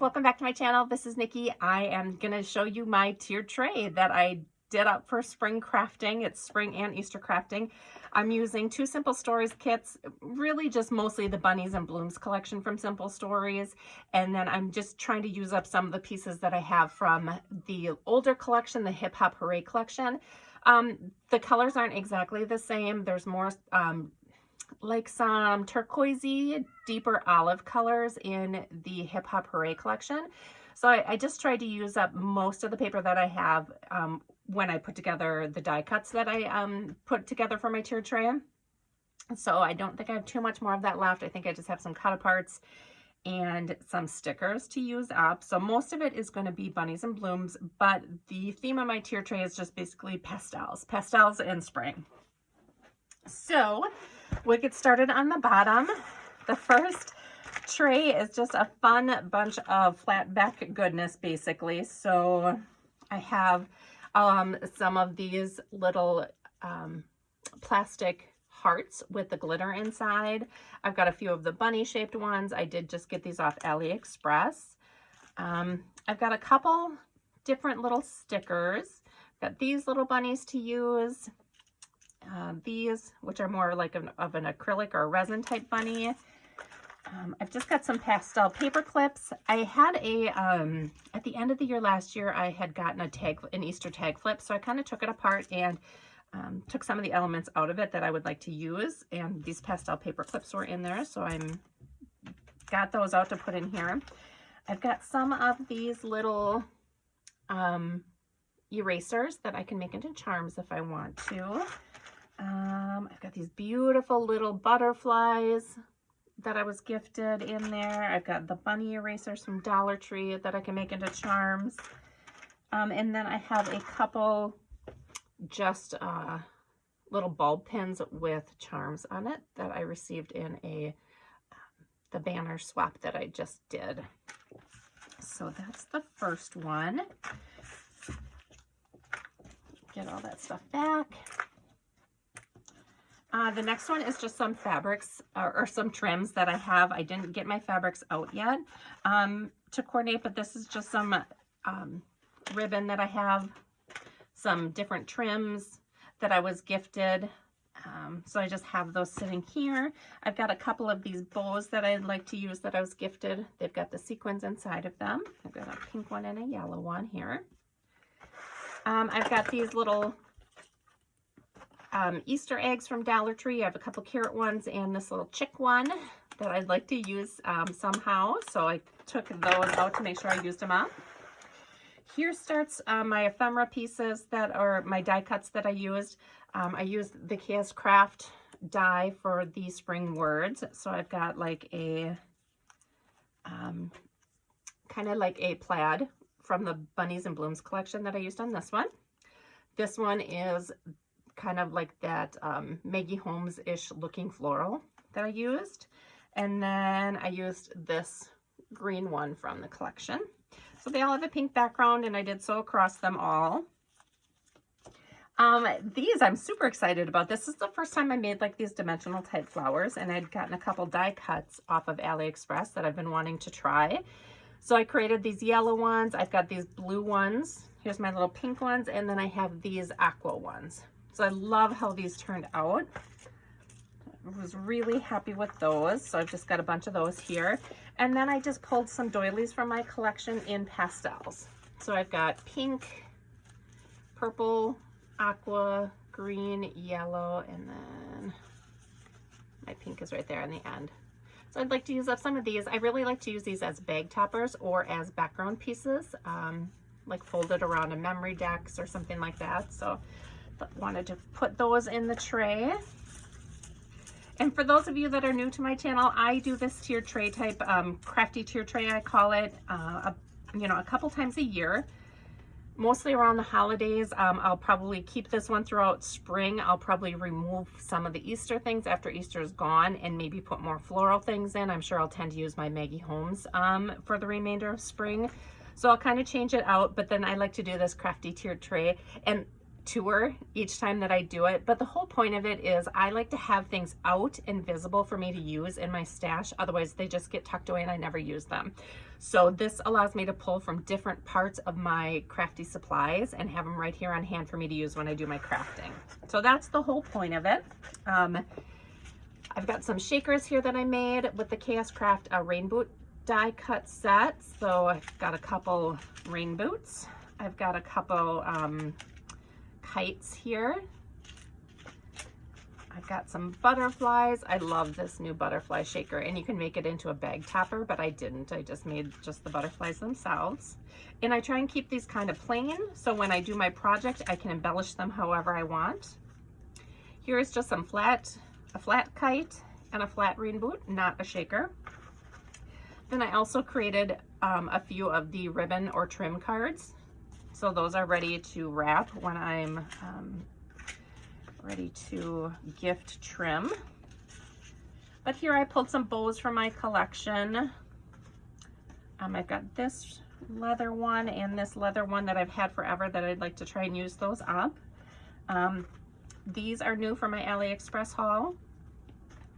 welcome back to my channel. This is Nikki. I am going to show you my tiered tray that I did up for spring crafting. It's spring and Easter crafting. I'm using two Simple Stories kits, really just mostly the Bunnies and Blooms collection from Simple Stories. And then I'm just trying to use up some of the pieces that I have from the older collection, the Hip Hop Hooray collection. The colors aren't exactly the same. There's more like some turquoisey, deeper olive colors in the Hip Hop Hooray collection. So I just tried to use up most of the paper that I have when I put together the die cuts that I put together for my tiered tray. So I don't think I have too much more of that left. I think I just have some cut aparts and some stickers to use up. So most of it is going to be Bunnies and Blooms, but the theme of my tiered tray is just basically pastels and spring. So we'll get started on the bottom. The first tray is just a fun bunch of flat back goodness, basically. So I have some of these little plastic hearts with the glitter inside. I've got a few of the bunny shaped ones. I did just get these off AliExpress. I've got a couple different little stickers. Got these little bunnies to use. These, which are more like of an acrylic or resin type bunny. I've just got some pastel paper clips. I had a, at the end of the year last year, I had gotten an Easter tag flip. So I kind of took it apart and took some of the elements out of it that I would like to use. And these pastel paper clips were in there. So got those out to put in here. I've got some of these little erasers that I can make into charms if I want to. I've got these beautiful little butterflies that I was gifted in there. I've got the bunny erasers from Dollar Tree that I can make into charms. And then I have a couple just little bulb pins with charms on it that I received in the banner swap that I just did. So that's the first one. Get all that stuff back. The next one is just some fabrics or some trims that I have. I didn't get my fabrics out yet to coordinate, but this is just some ribbon that I have, some different trims that I was gifted. So I just have those sitting here. I've got a couple of these bows that I'd like to use that I was gifted. They've got the sequins inside of them. I've got a pink one and a yellow one here. I've got these little Easter eggs from Dollar Tree. I have a couple carrot ones and this little chick one that I'd like to use somehow. So I took those out to make sure I used them up. Here starts my ephemera pieces that are my die cuts that I used. I used the KS Craft die for the spring words. So I've got like a kind of like a plaid from the Bunnies and Blooms collection that I used on this one. This one is kind of like that Maggie Holmes-ish looking floral that I used. And then I used this green one from the collection. So they all have a pink background and I did sew across them all. These I'm super excited about. This is the first time I made like these dimensional type flowers, and I'd gotten a couple die cuts off of AliExpress that I've been wanting to try. So I created these yellow ones. I've got these blue ones. Here's my little pink ones. And then I have these aqua ones. So I love how these turned out. I was really happy with those. So I've just got a bunch of those here. And then I just pulled some doilies from my collection in pastels. So I've got pink, purple, aqua, green, yellow, and then my pink is right there on the end. So I'd like to use up some of these. I really like to use these as bag toppers or as background pieces, like folded around a memory decks or something like that. So wanted to put those in the tray. And for those of you that are new to my channel, I do this tiered tray type, crafty tiered tray I call it, you know, a couple times a year, mostly around the holidays. I'll probably keep this one throughout spring. I'll probably remove some of the Easter things after Easter is gone and maybe put more floral things in. I'm sure I'll tend to use my Maggie Holmes for the remainder of spring. So I'll kind of change it out, but then I like to do this crafty tiered tray. And tour each time that I do it, but the whole point of it is I like to have things out and visible for me to use in my stash. Otherwise they just get tucked away and I never use them. So this allows me to pull from different parts of my crafty supplies and have them right here on hand for me to use when I do my crafting. So that's the whole point of it. I've got some shakers here that I made with the Chaos Craft rain boot die cut set. So I've got a couple rain boots. I've got a couple kites here. I've got some butterflies. I love this new butterfly shaker, and you can make it into a bag topper, but I didn't. I just made just the butterflies themselves. And I try and keep these kind of plain, so when I do my project, I can embellish them however I want. Here is just a flat kite and a flat rain boot, not a shaker. Then I also created a few of the ribbon or trim cards. So those are ready to wrap when I'm ready to gift trim. But here I pulled some bows from my collection. I've got this leather one and this leather one that I've had forever that I'd like to try and use those up. These are new for my AliExpress haul.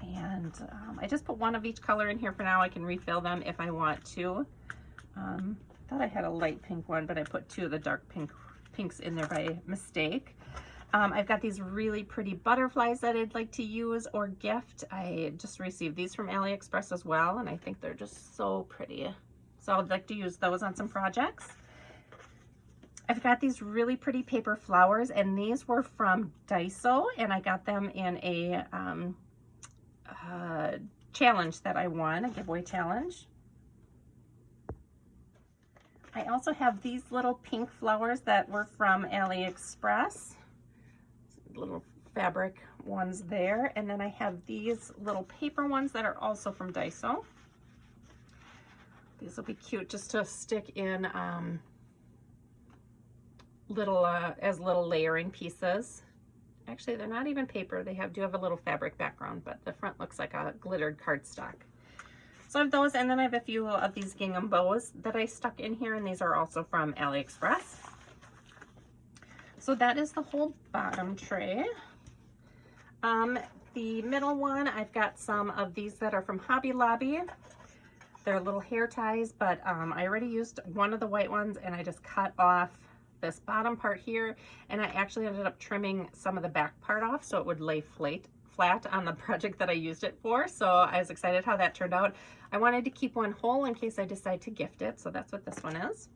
And I just put one of each color in here for now. I can refill them if I want to. I thought I had a light pink one, but I put two of the dark pinks in there by mistake. I've got these really pretty butterflies that I'd like to use or gift. I just received these from AliExpress as well, and I think they're just so pretty. So I'd like to use those on some projects. I've got these really pretty paper flowers, and these were from Daiso, and I got them in a challenge that I won, a giveaway challenge. I also have these little pink flowers that were from AliExpress, little fabric ones there, and then I have these little paper ones that are also from Daiso. These will be cute just to stick in as little layering pieces. Actually, they're not even paper. They do have a little fabric background, but the front looks like a glittered cardstock. So I have those, and then I have a few of these gingham bows that I stuck in here, and these are also from AliExpress. So that is the whole bottom tray. The middle one, I've got some of these that are from Hobby Lobby. They're little hair ties, but I already used one of the white ones, and I just cut off this bottom part here, and I actually ended up trimming some of the back part off so it would lay flat on the project that I used it for. So I was excited how that turned out. I wanted to keep one whole in case I decide to gift it, so that's what this one is.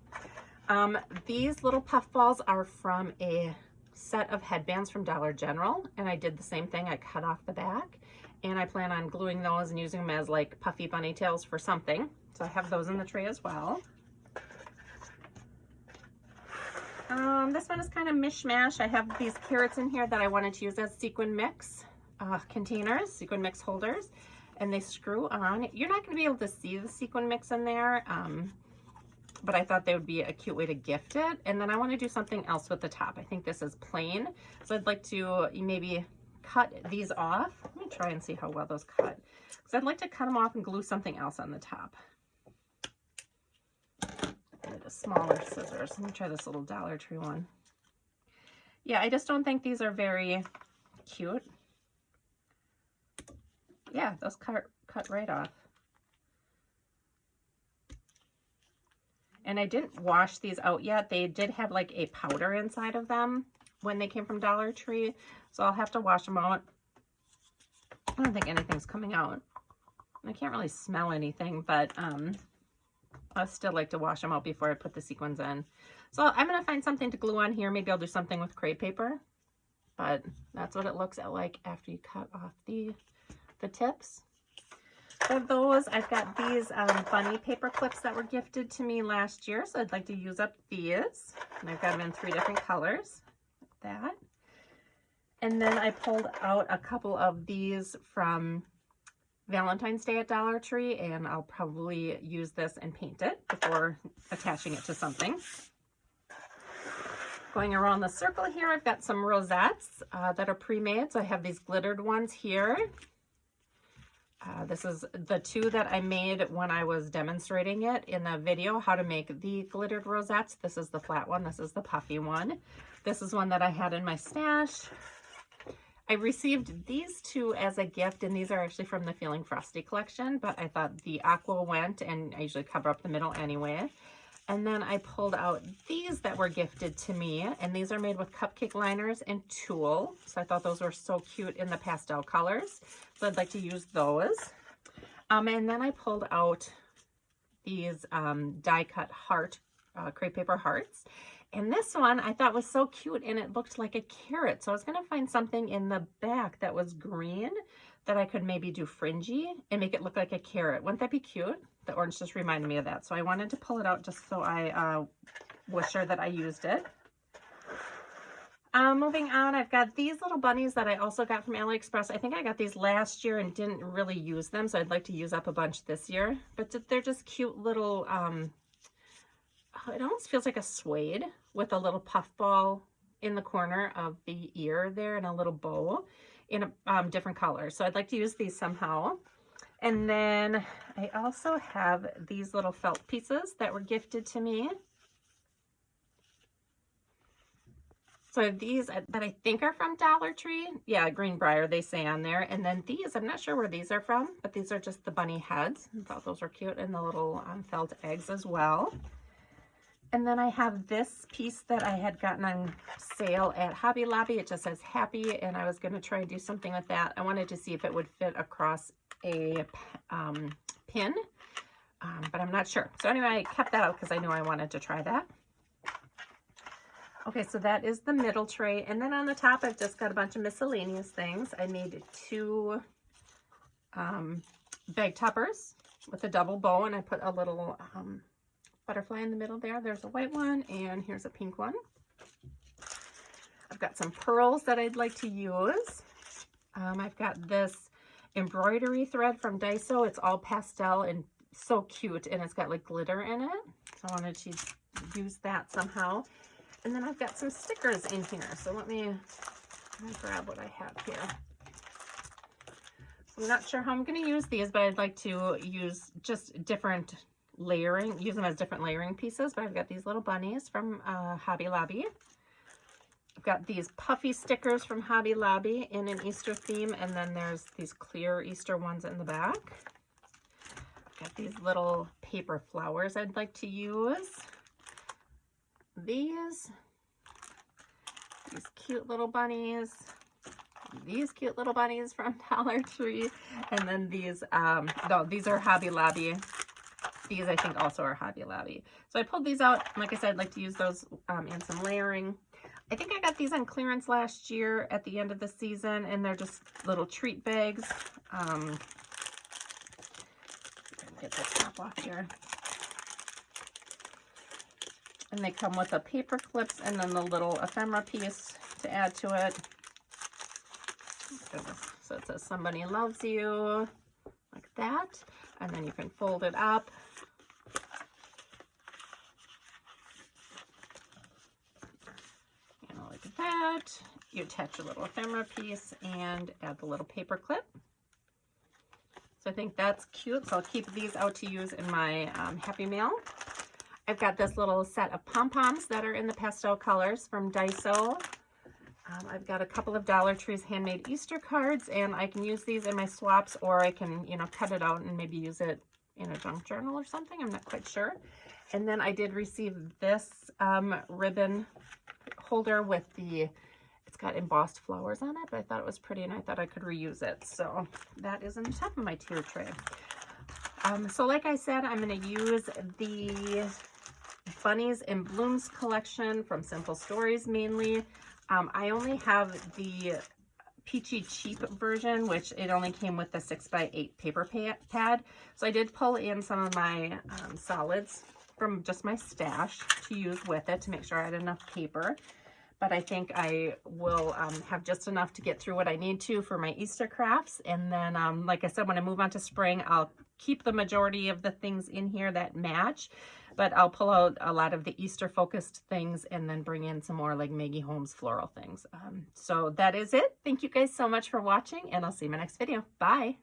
These little puff balls are from a set of headbands from Dollar General, and I did the same thing. I cut off the back, and I plan on gluing those and using them as like puffy bunny tails for something. So I have those in the tray as well. This one is kind of mishmash. I have these carrots in here that I wanted to use as sequin mix containers, sequin mix holders, and they screw on. You're not going to be able to see the sequin mix in there, but I thought they would be a cute way to gift it. And then I want to do something else with the top. I think this is plain, so I'd like to maybe cut these off. Let me try and see how well those cut, because I'd like to cut them off and glue something else on the top. The smaller scissors. Let me try this little Dollar Tree one. Yeah, I just don't think these are very cute. Yeah, those cut right off. And I didn't wash these out yet. They did have like a powder inside of them when they came from Dollar Tree, so I'll have to wash them out. I don't think anything's coming out. I can't really smell anything, but I still like to wash them out before I put the sequins in. So I'm going to find something to glue on here. Maybe I'll do something with crepe paper, but that's what it looks like after you cut off the tips. For those, I've got these bunny paper clips that were gifted to me last year, so I'd like to use up these. And I've got them in 3 different colors, like that. And then I pulled out a couple of these from Valentine's Day at Dollar Tree, and I'll probably use this and paint it before attaching it to something. Going around the circle here, I've got some rosettes that are pre-made. So I have these glittered ones here. This is the two that I made when I was demonstrating it in the video, how to make the glittered rosettes. This is the flat one. This is the puffy one. This is one that I had in my stash. I received these two as a gift, and these are actually from the Feeling Frosty collection, but I thought the aqua went, and I usually cover up the middle anyway. And then I pulled out these that were gifted to me, and these are made with cupcake liners and tulle. So I thought those were so cute in the pastel colors. So I'd like to use those. And then I pulled out these die cut heart, crepe paper hearts. And this one I thought was so cute, and it looked like a carrot. So I was gonna find something in the back that was green that I could maybe do fringy and make it look like a carrot. Wouldn't that be cute? The orange just reminded me of that. So I wanted to pull it out just so I was sure that I used it. Moving on, I've got these little bunnies that I also got from AliExpress. I think I got these last year and didn't really use them, so I'd like to use up a bunch this year. But they're just cute little, it almost feels like a suede with a little puffball in the corner of the ear there and a little bow in a different color. So I'd like to use these somehow. And then I also have these little felt pieces that were gifted to me. So I have these that I think are from Dollar Tree. Yeah, Greenbrier, they say on there. And then these, I'm not sure where these are from, but these are just the bunny heads. I thought those were cute, and the little felt eggs as well. And then I have this piece that I had gotten on sale at Hobby Lobby. It just says happy, and I was going to try and do something with that. I wanted to see if it would fit across a pin, but I'm not sure. So anyway, I kept that out because I knew I wanted to try that. Okay, so that is the middle tray. And then on the top, I've just got a bunch of miscellaneous things. I made two bag toppers with a double bow, and I put a little butterfly in the middle there. There's a white one, and here's a pink one. I've got some pearls that I'd like to use. I've got this embroidery thread from Daiso. It's all pastel and so cute, and it's got like glitter in it. So I wanted to use that somehow. And then I've got some stickers in here. So let me grab what I have here. I'm not sure how I'm going to use these, but I'd like to use just different layering, use them as different layering pieces. But I've got these little bunnies from Hobby Lobby. I've got these puffy stickers from Hobby Lobby in an Easter theme, and then there's these clear Easter ones in the back. I've got these little paper flowers I'd like to use. These cute little bunnies, these cute little bunnies from Dollar Tree, and then these, no, these are Hobby Lobby. These I think also are Hobby Lobby. So I pulled these out. Like I said, I'd like to use those in some layering. I think I got these on clearance last year at the end of the season, and they're just little treat bags. Get this top off here. And they come with the paper clips and then the little ephemera piece to add to it. So it says somebody loves you, like that. And then you can fold it up. And like that. You attach a little ephemera piece and add the little paper clip. So I think that's cute. So I'll keep these out to use in my Happy Mail. I've got this little set of pom-poms that are in the pastel colors from Daiso. I've got a couple of Dollar Tree's handmade Easter cards, and I can use these in my swaps, or I can, you know, cut it out and maybe use it in a junk journal or something. I'm not quite sure. And then I did receive this ribbon holder with the, it's got embossed flowers on it, but I thought it was pretty and I thought I could reuse it. So that is on the top of my tier tray. So like I said, I'm going to use the Bunnies and Blooms collection from Simple Stories mainly. I only have the Peachy Cheap version, which it only came with the 6x8 paper pad. So I did pull in some of my solids from just my stash to use with it to make sure I had enough paper. But I think I will have just enough to get through what I need to for my Easter crafts. And then, like I said, when I move on to spring, I'll keep the majority of the things in here that match. But I'll pull out a lot of the Easter focused things and then bring in some more like Maggie Holmes floral things. So that is it. Thank you guys so much for watching, and I'll see you in my next video. Bye.